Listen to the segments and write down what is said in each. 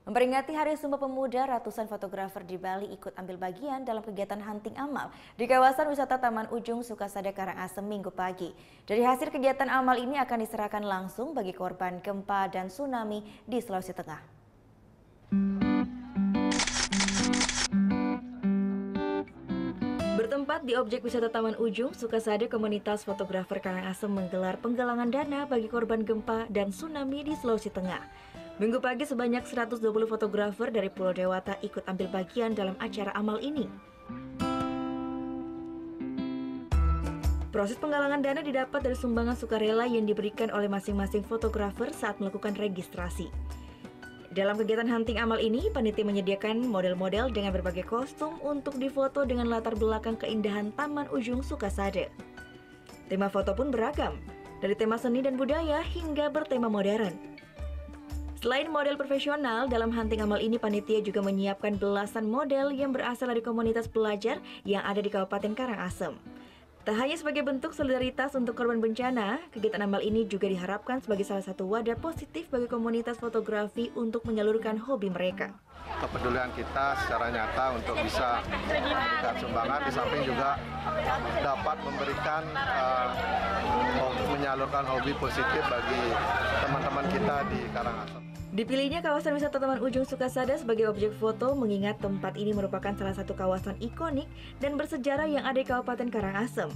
Memperingati Hari Sumpah Pemuda, ratusan fotografer di Bali ikut ambil bagian dalam kegiatan hunting amal di kawasan wisata Taman Ujung Sukasada Karangasem Minggu pagi. Dari hasil kegiatan amal ini akan diserahkan langsung bagi korban gempa dan tsunami di Sulawesi Tengah. Bertempat di objek wisata Taman Ujung Sukasada, komunitas fotografer Karangasem menggelar penggalangan dana bagi korban gempa dan tsunami di Sulawesi Tengah. Minggu pagi sebanyak 120 fotografer dari Pulau Dewata ikut ambil bagian dalam acara amal ini. Proses penggalangan dana didapat dari sumbangan sukarela yang diberikan oleh masing-masing fotografer saat melakukan registrasi. Dalam kegiatan hunting amal ini, panitia menyediakan model-model dengan berbagai kostum untuk difoto dengan latar belakang keindahan Taman Ujung Sukasada. Tema foto pun beragam, dari tema seni dan budaya hingga bertema modern. Selain model profesional, dalam hunting amal ini panitia juga menyiapkan belasan model yang berasal dari komunitas pelajar yang ada di Kabupaten Karangasem. Tak hanya sebagai bentuk solidaritas untuk korban bencana, kegiatan amal ini juga diharapkan sebagai salah satu wadah positif bagi komunitas fotografi untuk menyalurkan hobi mereka. Kepedulian kita secara nyata untuk bisa memberikan sumbangan, di samping juga dapat memberikan menyalurkan hobi positif bagi teman-teman kita di Karangasem. Dipilihnya kawasan wisata Taman Ujung Sukasada sebagai objek foto mengingat tempat ini merupakan salah satu kawasan ikonik dan bersejarah yang ada di Kabupaten Karangasem.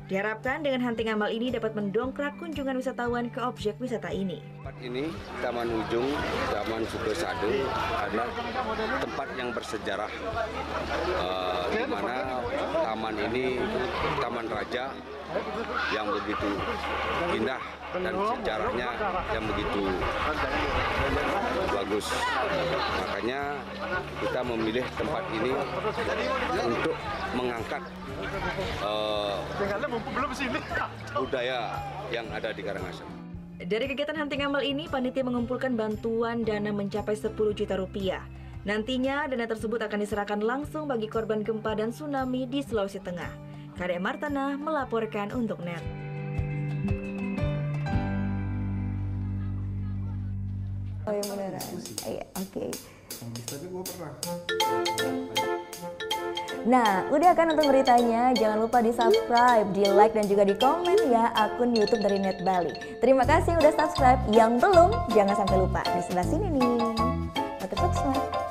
Diharapkan dengan hunting amal ini dapat mendongkrak kunjungan wisatawan ke objek wisata ini. Tempat ini, Taman Ujung, Taman Sukasada, adalah tempat yang bersejarah, di mana taman ini taman raja yang begitu indah dan sejarahnya yang begitu bagus. Makanya kita memilih tempat ini untuk mengangkat budaya yang ada di Karangasem. Dari kegiatan hunting amal ini, panitia mengumpulkan bantuan dana mencapai 10 juta rupiah. Nantinya dana tersebut akan diserahkan langsung bagi korban gempa dan tsunami di Sulawesi Tengah. Kadek Martana melaporkan untuk NET. Oh iya beneran. Iya, oke. Tapi gue pernah. Nah, udah kan untuk beritanya? Jangan lupa di-subscribe, di-like, dan juga di-komen ya akun YouTube dari Net Bali. Terima kasih udah subscribe. Yang belum, jangan sampai lupa. Di sebelah sini nih. Tetap subscribe.